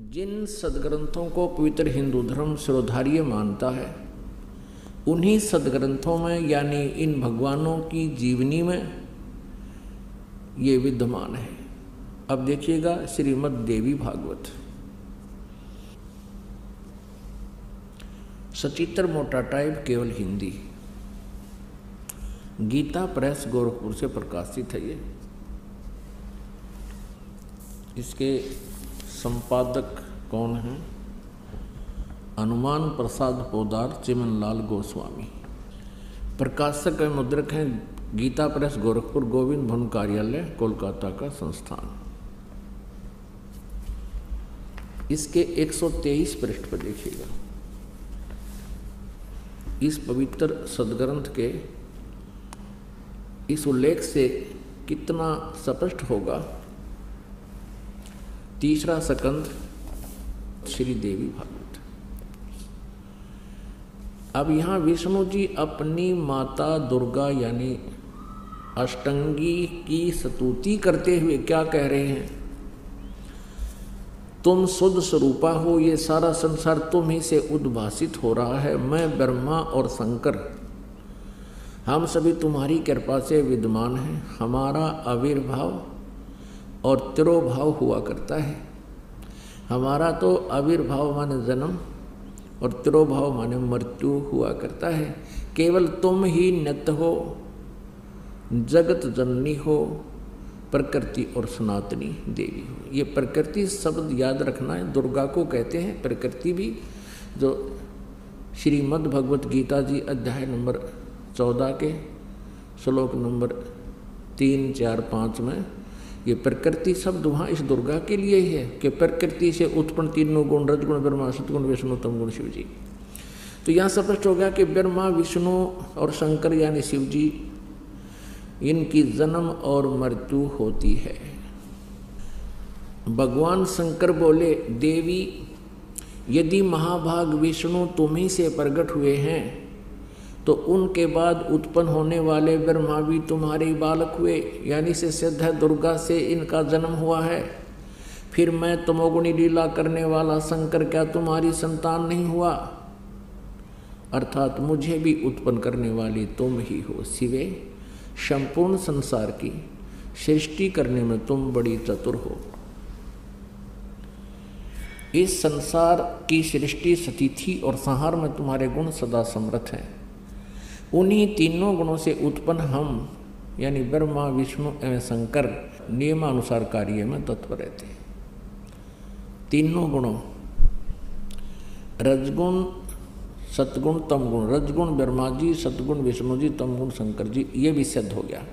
जिन सदग्रंथों को पवित्र हिंदू धर्म शिरोधार्य मानता है, उन्हीं सदग्रंथों में यानी इन भगवानों की जीवनी में ये विद्यमान है। अब देखिएगा श्रीमद् देवी भागवत, सचित्र मोटा टाइप, केवल हिंदी, गीता प्रेस गोरखपुर से प्रकाशित है। ये इसके संपादक कौन हैं? हनुमान प्रसाद पोदार, चिमनलाल गोस्वामी। प्रकाशक एवं मुद्रक हैं गीता प्रेस गोरखपुर, गोविंद भवन कार्यालय, कोलकाता का संस्थान। इसके 123 पृष्ठ पर देखिएगा। इस पवित्र सदग्रंथ के इस उल्लेख से कितना स्पष्ट होगा। तीसरा स्कंद श्री देवी भागवत। अब यहाँ विष्णु जी अपनी माता दुर्गा यानी अष्टंगी की स्तुति करते हुए क्या कह रहे हैं? तुम शुद्ध स्वरूपा हो, ये सारा संसार तुम ही से उद्भासित हो रहा है। मैं ब्रह्मा और शंकर हम सभी तुम्हारी कृपा से विद्यमान हैं। हमारा आविर्भाव और तिरोभाव हुआ करता है। हमारा तो आविर्भाव माने जन्म और तिरोभाव माने मृत्यु हुआ करता है। केवल तुम ही नित्य हो, जगत जननी हो, प्रकृति और सनातनी देवी हो। ये प्रकृति शब्द याद रखना है, दुर्गा को कहते हैं प्रकृति भी। जो श्रीमद् भगवत गीता जी अध्याय नंबर 14 के श्लोक नंबर 3, 4, 5 में ये प्रकृति शब्द वहाँ इस दुर्गा के लिए ही है कि प्रकृति से उत्पन्न तीनों गुण, रजगुण ब्रह्मा, सतगुण विष्णु, तमगुण शिव जी। तो यहाँ स्पष्ट हो गया कि ब्रह्मा, विष्णु और शंकर यानी शिव जी, इनकी जन्म और मृत्यु होती है। भगवान शंकर बोले, देवी यदि महाभाग विष्णु तुम्ही से प्रकट हुए हैं तो उनके बाद उत्पन्न होने वाले ब्रह्मा भी तुम्हारे बालक हुए, यानी से सिद्ध है दुर्गा से इनका जन्म हुआ है। फिर मैं तमोगुणी लीला करने वाला शंकर क्या तुम्हारी संतान नहीं हुआ? अर्थात मुझे भी उत्पन्न करने वाली तुम ही हो। शिवे, संपूर्ण संसार की सृष्टि करने में तुम बड़ी चतुर हो। इस संसार की सृष्टि, स्थिति और संहार में तुम्हारे गुण सदा समर्थ हैं। उन्हीं तीनों गुणों से उत्पन्न हम यानी ब्रह्मा, विष्णु एवं शंकर नियमानुसार कार्य में तत्पर रहते हैं। तीनों गुणों रजगुण, सतगुण, तमगुण। रजगुण ब्रह्मा जी, सतगुण विष्णु जी, तमगुण शंकर जी, ये भी सिद्ध हो गया।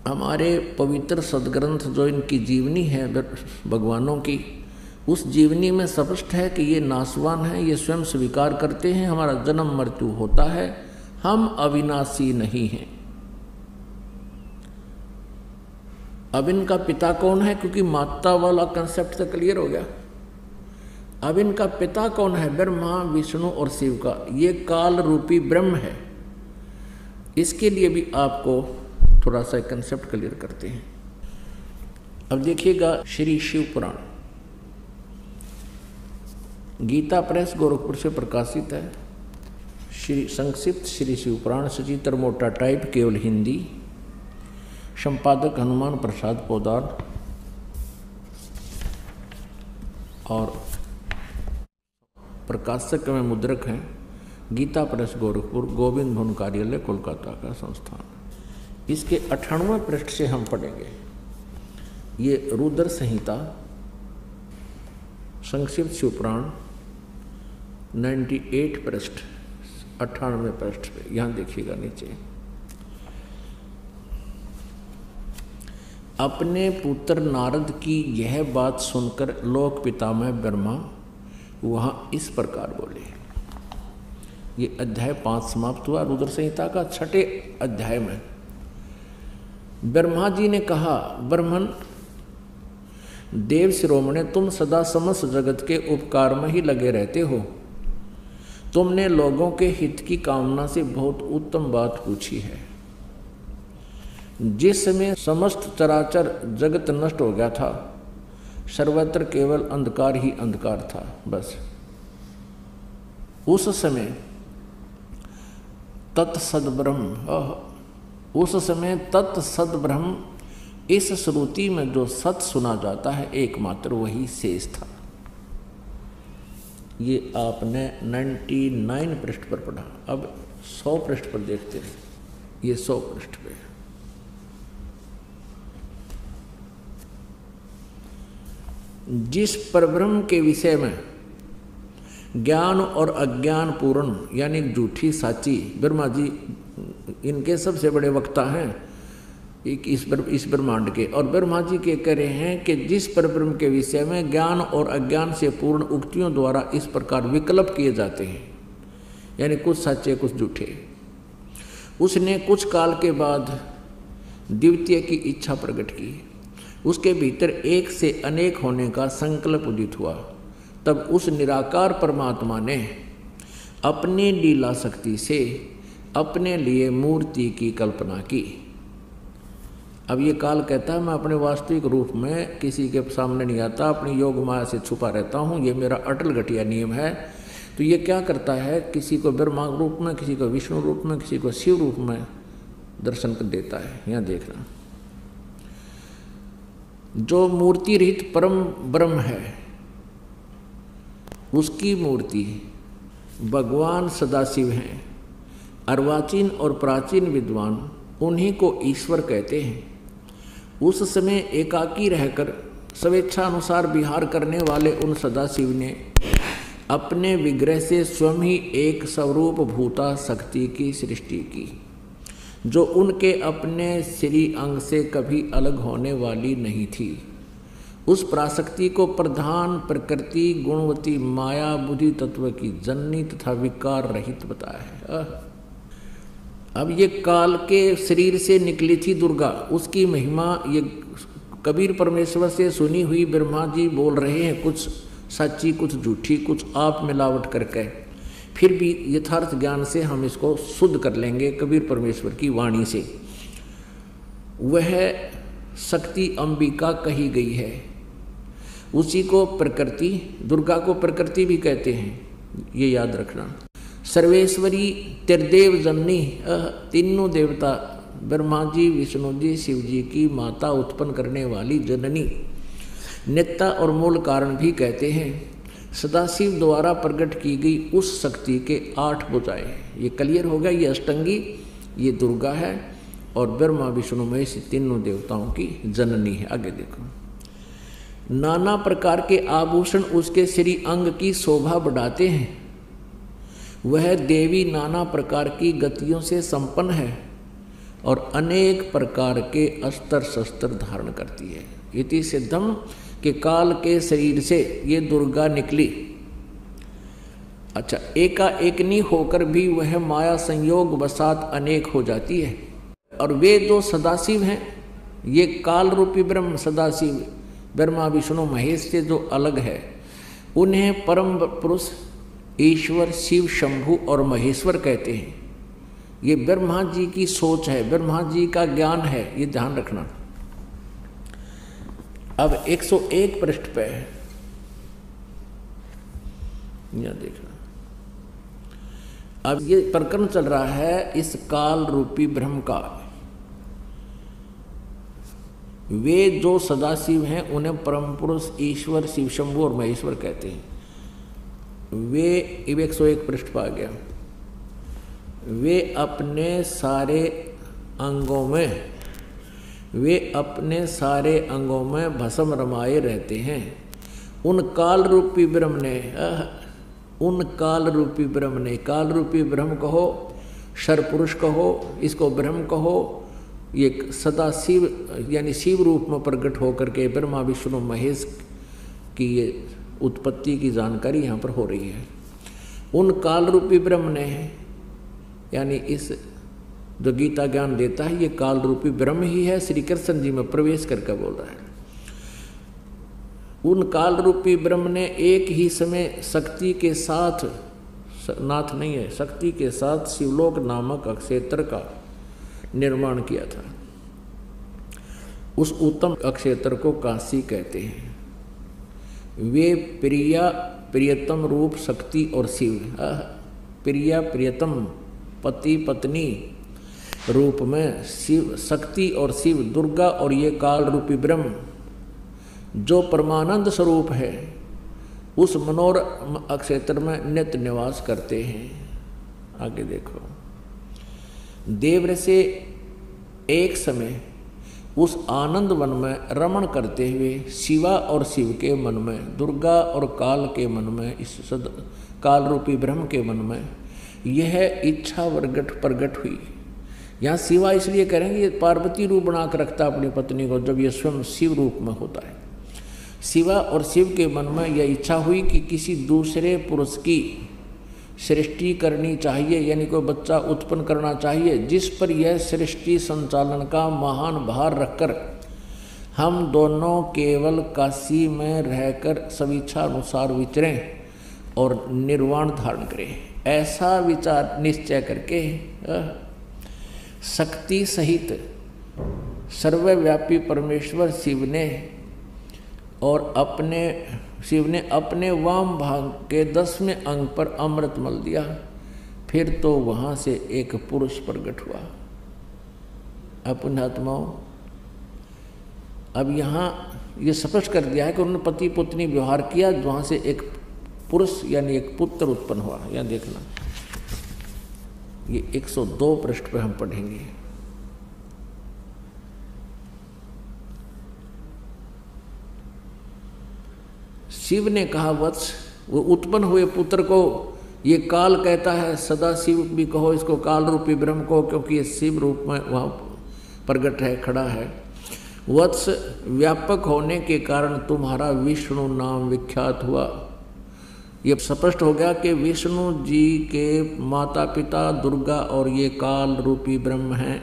हमारे पवित्र सदग्रंथ जो इनकी जीवनी है भगवानों की, उस जीवनी में स्पष्ट है कि ये नाशवान है, ये स्वयं स्वीकार करते हैं हमारा जन्म मृत्यु होता है, हम अविनाशी नहीं हैं। अब इनका पिता कौन है? क्योंकि माता वाला कंसेप्ट तो क्लियर हो गया। अब इनका पिता कौन है? ब्रह्मा, विष्णु और शिव का। ये काल रूपी ब्रह्म है। इसके लिए भी आपको थोड़ा सा कंसेप्ट क्लियर करते हैं। अब देखिएगा श्री शिव पुराण, गीता प्रेस गोरखपुर से प्रकाशित है। श्री संक्षिप्त श्री शिव पुराण, सचित्र मोटा टाइप, केवल हिंदी, संपादक हनुमान प्रसाद पोदार और प्रकाशक में मुद्रक हैं गीता प्रेस गोरखपुर, गोविंद भवन कार्यालय, कोलकाता का संस्थान। इसके 98वें पृष्ठ से हम पढ़ेंगे। ये रुद्र संहिता, संक्षिप्त शिवपुराण 98 पृष्ठ, 98वें पृष्ठ पे, यहाँ देखिएगा नीचे। अपने पुत्र नारद की यह बात सुनकर लोक पितामह ब्रह्मा वहाँ इस प्रकार बोले। ये अध्याय 5 समाप्त हुआ रुद्र संहिता का। 6ठे अध्याय में ब्रह्मा जी ने कहा, ब्रह्मन देव शिरोमणे, तुम सदा समस्त जगत के उपकार में ही लगे रहते हो। तुमने लोगों के हित की कामना से बहुत उत्तम बात पूछी है। जिस समय समस्त चराचर जगत नष्ट हो गया था, सर्वत्र केवल अंधकार ही अंधकार था बस। उस समय तत्सद्ब्रह्म, उस समय तत्सद्ब्रह्म, इस श्रुति में जो सत सुना जाता है एकमात्र वही शेष था। ये आपने 99 पृष्ठ पर पढ़ा। अब 100 पृष्ठ पर देखते हैं। ये 100 पृष्ठ पे जिस परब्रह्म के विषय में ज्ञान और अज्ञान पूर्ण यानी झूठी साची, ब्रह्मा जी इनके सबसे बड़े वक्ता हैं इस ब्रह्मांड के, और ब्रह्मा जी के कह रहे हैं कि जिस परब्रह्म के विषय में ज्ञान और अज्ञान से पूर्ण उक्तियों द्वारा इस प्रकार विकल्प किए जाते हैं, यानी कुछ सच्चे कुछ झूठे, उसने कुछ काल के बाद द्वितीय की इच्छा प्रकट की। उसके भीतर एक से अनेक होने का संकल्प उदित हुआ। तब उस निराकार परमात्मा ने अपनी लीला शक्ति से अपने लिए मूर्ति की कल्पना की। अब ये काल कहता है मैं अपने वास्तविक रूप में किसी के सामने नहीं आता, अपनी योग माया से छुपा रहता हूँ, ये मेरा अटल घटिया नियम है। तो ये क्या करता है, किसी को ब्रह्मा रूप में, किसी को विष्णु रूप में, किसी को शिव रूप में दर्शन कर देता है। यहाँ देखना, जो मूर्ति रहित परम ब्रह्म है उसकी मूर्ति भगवान सदाशिव हैं। अर्वाचीन और प्राचीन विद्वान उन्हीं को ईश्वर कहते हैं। उस समय एकाकी रहकर स्वेच्छा अनुसार विहार करने वाले उन सदाशिव ने अपने विग्रह से स्वयं ही एक स्वरूप भूता शक्ति की सृष्टि की, जो उनके अपने श्री अंग से कभी अलग होने वाली नहीं थी। उस पराशक्ति को प्रधान प्रकृति गुणवती माया बुद्धि तत्व की जननी तथा विकार रहित बताया है। अब ये काल के शरीर से निकली थी दुर्गा, उसकी महिमा ये कबीर परमेश्वर से सुनी हुई ब्रह्मा जी बोल रहे हैं, कुछ सच्ची कुछ झूठी, कुछ आप मिलावट करके। फिर भी यथार्थ ज्ञान से हम इसको शुद्ध कर लेंगे कबीर परमेश्वर की वाणी से। वह शक्ति अंबिका कही गई है, उसी को प्रकृति, दुर्गा को प्रकृति भी कहते हैं, ये याद रखना। सर्वेश्वरी त्रिदेव जननी, तीनों देवता ब्रह्मा जी, विष्णु जी, शिव जी की माता, उत्पन्न करने वाली जननी, नेता और मूल कारण भी कहते हैं। सदाशिव द्वारा प्रकट की गई उस शक्ति के 8 भुजाएं, ये क्लियर हो गया। ये अष्टंगी, ये दुर्गा है, और ब्रह्मा विष्णु महेश तीनों देवताओं की जननी है। आगे देखो, नाना प्रकार के आभूषण उसके श्री अंग की शोभा बढ़ाते हैं। वह देवी नाना प्रकार की गतियों से संपन्न है और अनेक प्रकार के अस्त्र शस्त्र धारण करती है। इति सिद्धम के काल के शरीर से ये दुर्गा निकली। अच्छा, एकाएकनी होकर भी वह माया संयोग वसात अनेक हो जाती है। और वे जो सदाशिव हैं, ये काल रूपी ब्रह्म सदाशिव ब्रह्मा विष्णु महेश से जो अलग है, उन्हें परम पुरुष ईश्वर शिव शंभु और महेश्वर कहते हैं। ये ब्रह्मा जी की सोच है, ब्रह्मा जी का ज्ञान है, ये ध्यान रखना। अब 101 पृष्ठ पे यह देखना। अब ये प्रकरण चल रहा है इस काल रूपी ब्रह्म का। वे जो सदाशिव हैं उन्हें परम पुरुष ईश्वर शिव शंभु और महेश्वर कहते हैं। वे 101 पृष्ठ पर आ गया। वे अपने सारे अंगों में भस्म रमाए रहते हैं। उन काल रूपी ब्रह्म ने, काल रूपी ब्रह्म कहो, शरपुरुष कहो, इसको ब्रह्म कहो, ये सदा शिव यानी शिव रूप में प्रकट होकर के ब्रह्मा विष्णु महेश की ये उत्पत्ति की जानकारी यहाँ पर हो रही है। उन काल रूपी ब्रह्म ने, यानी इस जो गीता ज्ञान देता है ये काल रूपी ब्रह्म ही है, श्री कृष्ण जी में प्रवेश करके बोल रहा है। उन काल रूपी ब्रह्म ने एक ही समय शक्ति के साथ, नाथ नहीं है, शक्ति के साथ शिवलोक नामक अक्षेत्र का निर्माण किया था। उस उत्तम अक्षेत्र को काशी कहते हैं। वे प्रिया प्रियतम रूप शक्ति और शिव, प्रिया प्रियतम पति पत्नी रूप में शिव शक्ति और शिव दुर्गा और ये काल रूपी ब्रह्म जो परमानंद स्वरूप है उस मनोरम क्षेत्र में नित्य निवास करते हैं। आगे देखो, देव से एक समय उस आनंद वन में रमण करते हुए शिवा और शिव के मन में, दुर्गा और काल के मन में, इस काल रूपी ब्रह्म के मन में यह इच्छा प्रगट हुई। यहाँ शिवा इसलिए करेंगे पार्वती रूप बना कर रखता अपनी पत्नी को, जब यह स्वयं शिव रूप में होता है। शिवा और शिव के मन में यह इच्छा हुई कि किसी दूसरे पुरुष की सृष्टि करनी चाहिए, यानी कोई बच्चा उत्पन्न करना चाहिए जिस पर यह सृष्टि संचालन का महान भार रखकर हम दोनों केवल काशी में रहकर स्वेच्छा अनुसार विचरें और निर्वाण धारण करें। ऐसा विचार निश्चय करके शक्ति सहित सर्वव्यापी परमेश्वर शिव ने अपने वाम भाग के 10वें अंग पर अमृत मल दिया। फिर तो वहाँ से एक पुरुष प्रकट हुआ। पुण्यात्माओं, अब यहाँ ये स्पष्ट कर दिया है कि उन्होंने पति पत्नी व्यवहार किया, वहाँ से एक पुरुष यानी एक पुत्र उत्पन्न हुआ। यहाँ देखना, ये 102 पृष्ठ पर हम पढ़ेंगे। शिव ने कहा, वत्स, वो उत्पन्न हुए पुत्र को ये काल कहता है, सदा शिव भी कहो इसको, काल रूपी ब्रह्म को, क्योंकि ये शिव रूप में वहाँ प्रगट है, खड़ा है। वत्स, व्यापक होने के कारण तुम्हारा विष्णु नाम विख्यात हुआ। ये स्पष्ट हो गया कि विष्णु जी के माता पिता दुर्गा और ये काल रूपी ब्रह्म हैं।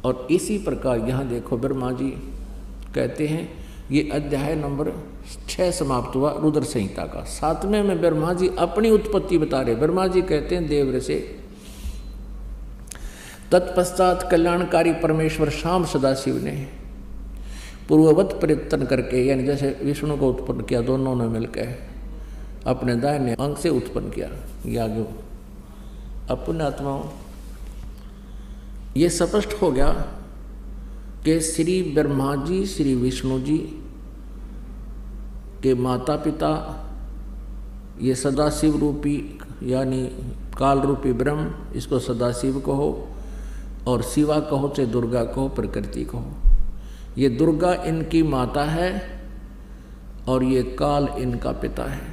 और इसी प्रकार यहाँ देखो, ब्रह्मा जी कहते हैं, ये अध्याय नंबर 6 समाप्त हुआ रुद्र संहिता का। 7वें में ब्रह्मा जी अपनी उत्पत्ति बता रहे। ब्रह्मा जी कहते हैं देव से, तत्पश्चात कल्याणकारी परमेश्वर शाम सदाशिव ने पूर्ववत प्रयत्न करके, यानी जैसे विष्णु को उत्पन्न किया, दोनों ने मिलकर अपने दाहिने अंग से उत्पन्न किया। ये आगे अपने आत्माओं, ये स्पष्ट हो गया कि श्री ब्रह्मा जी श्री विष्णु जी के माता पिता ये सदाशिव रूपी यानी काल रूपी ब्रह्म, इसको सदाशिव कहो, और शिवा कहो चाहे दुर्गा कहो, प्रकृति कहो। ये दुर्गा इनकी माता है और ये काल इनका पिता है।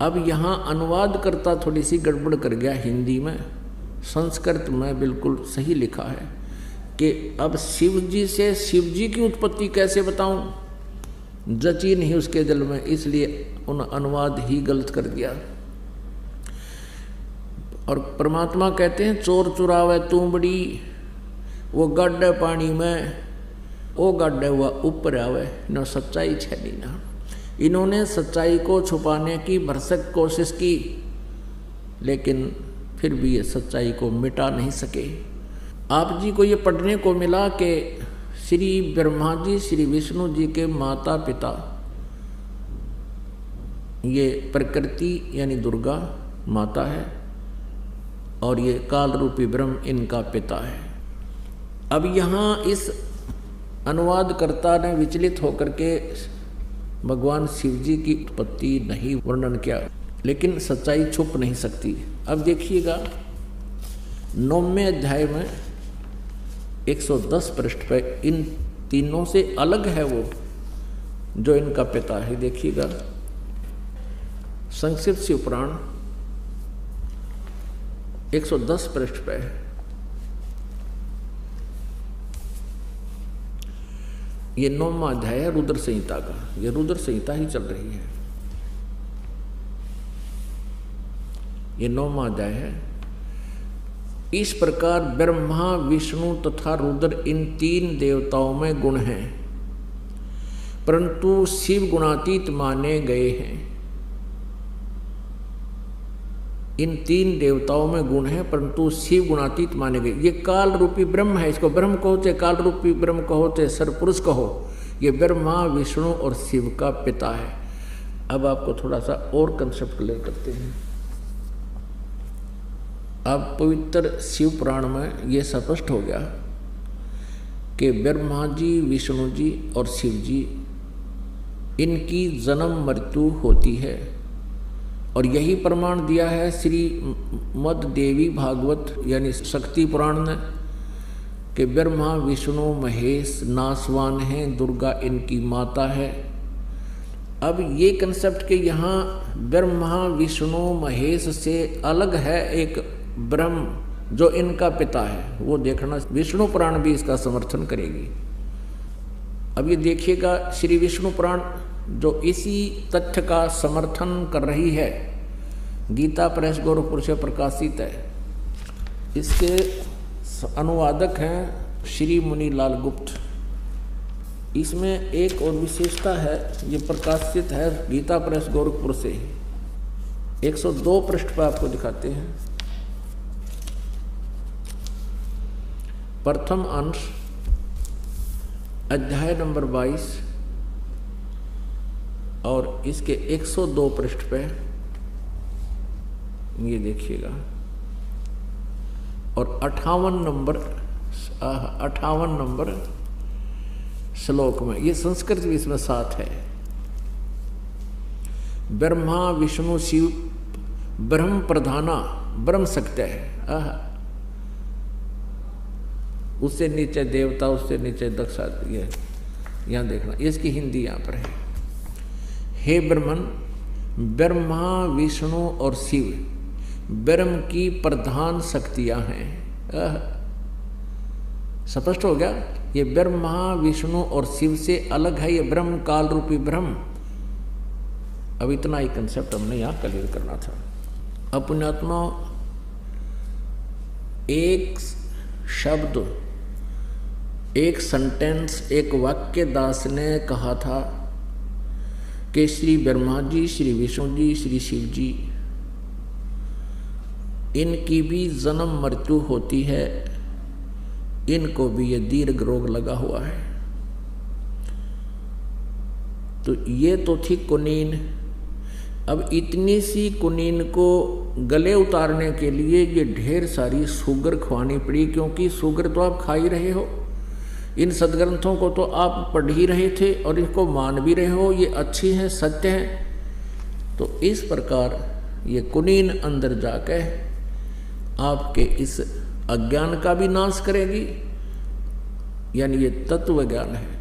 अब यहाँ अनुवाद करता थोड़ी सी गड़बड़ कर गया हिंदी में, संस्कृत में बिल्कुल सही लिखा है कि अब शिव जी से शिव जी की उत्पत्ति कैसे बताऊं, जची नहीं उसके दिल में, इसलिए उन अनुवाद ही गलत कर दिया। और परमात्मा कहते हैं, चोर चुरावे तूंबड़ी वो गड्ढे पानी में, वो गड्ढे हुआ ऊपर आवे न सच्चाई छेड़ी ना। इन्होंने सच्चाई को छुपाने की भरसक कोशिश की, लेकिन फिर भी ये सच्चाई को मिटा नहीं सके। आप जी को ये पढ़ने को मिला कि श्री ब्रह्मा जी श्री विष्णु जी के माता पिता ये प्रकृति यानी दुर्गा माता है और ये काल रूपी ब्रह्म इनका पिता है। अब यहाँ इस अनुवादकर्ता ने विचलित होकर के भगवान शिव जी की उत्पत्ति नहीं वर्णन किया, लेकिन सच्चाई छुप नहीं सकती। अब देखिएगा 9वें अध्याय में 110 पृष्ठ पर इन तीनों से अलग है वो जो इनका पिता है। देखिएगा, संक्षिप्त शिव पुराण 110 पृष्ठ पे ये 9वां अध्याय है रुद्र संहिता का। ये रुद्र संहिता ही चल रही है, ये 9वां अध्याय है। इस प्रकार ब्रह्मा विष्णु तथा रुद्र इन 3 देवताओं में गुण हैं, परंतु शिव गुणातीत माने गए हैं। इन 3 देवताओं में गुण है परंतु शिव गुणातीत माने गए। ये काल रूपी ब्रह्म है, इसको ब्रह्म कहो चाहे काल रूपी ब्रह्म कहो चाहे सरपुरुष कहो, ये ब्रह्मा विष्णु और शिव का पिता है। अब आपको थोड़ा सा और कंसेप्ट क्लियर करते हैं। अब पवित्र शिव पुराण में ये स्पष्ट हो गया कि ब्रह्मा जी, विष्णु जी और शिव जी, इनकी जन्म मृत्यु होती है। और यही प्रमाण दिया है श्री मद देवी भागवत यानी शक्ति पुराण ने कि ब्रह्मा विष्णु महेश नासवान हैं, दुर्गा इनकी माता है। अब ये कंसेप्ट कि यहाँ ब्रह्मा विष्णु महेश से अलग है एक ब्रह्म जो इनका पिता है, वो देखना विष्णु पुराण भी इसका समर्थन करेगी। अब ये देखिएगा श्री विष्णु पुराण जो इसी तथ्य का समर्थन कर रही है, गीता प्रेस गोरखपुर से प्रकाशित है। इसके अनुवादक हैं श्री मुनि लाल गुप्त। इसमें एक और विशेषता है, ये प्रकाशित है गीता प्रेस गोरखपुर से। 102 पृष्ठ पर आपको दिखाते हैं। प्रथम अंश अध्याय नंबर 22 और इसके 102 पृष्ठ पे ये देखिएगा। और 58 नंबर श्लोक में ये संस्कृत भी इसमें साथ है। ब्रह्मा विष्णु शिव ब्रह्म प्रधाना ब्रह्म सत्य है। उससे नीचे देवता, उससे नीचे दक्ष। ये यहाँ देखना, इसकी हिंदी यहाँ पर है। हे ब्रह्मन, ब्रह्मा विष्णु और शिव ब्रह्म की प्रधान शक्तियां हैं। स्पष्ट हो गया। ये ब्रह्मा विष्णु और शिव से अलग है, ये ब्रह्म काल रूपी ब्रह्म। अब इतना ही कंसेप्ट हमने यहाँ क्लियर करना था। अब पुण्यात्मा, एक शब्द, एक सेंटेंस, एक वाक्य दास ने कहा था कि श्री ब्रह्मा जी, श्री विष्णु जी, श्री शिव जी, इनकी भी जन्म मृत्यु होती है, इनको भी ये दीर्घ रोग लगा हुआ है। तो ये तो थी कुनीन। अब इतनी सी कुनीन को गले उतारने के लिए ये ढेर सारी शुगर खुआनी पड़ी, क्योंकि शुगर तो आप खा ही रहे हो, इन सदग्रंथों को तो आप पढ़ ही रहे थे और इनको मान भी रहे हो, ये अच्छी हैं, सत्य हैं। तो इस प्रकार ये कुनीन अंदर जाके आपके इस अज्ञान का भी नाश करेगी, यानी ये तत्व ज्ञान है।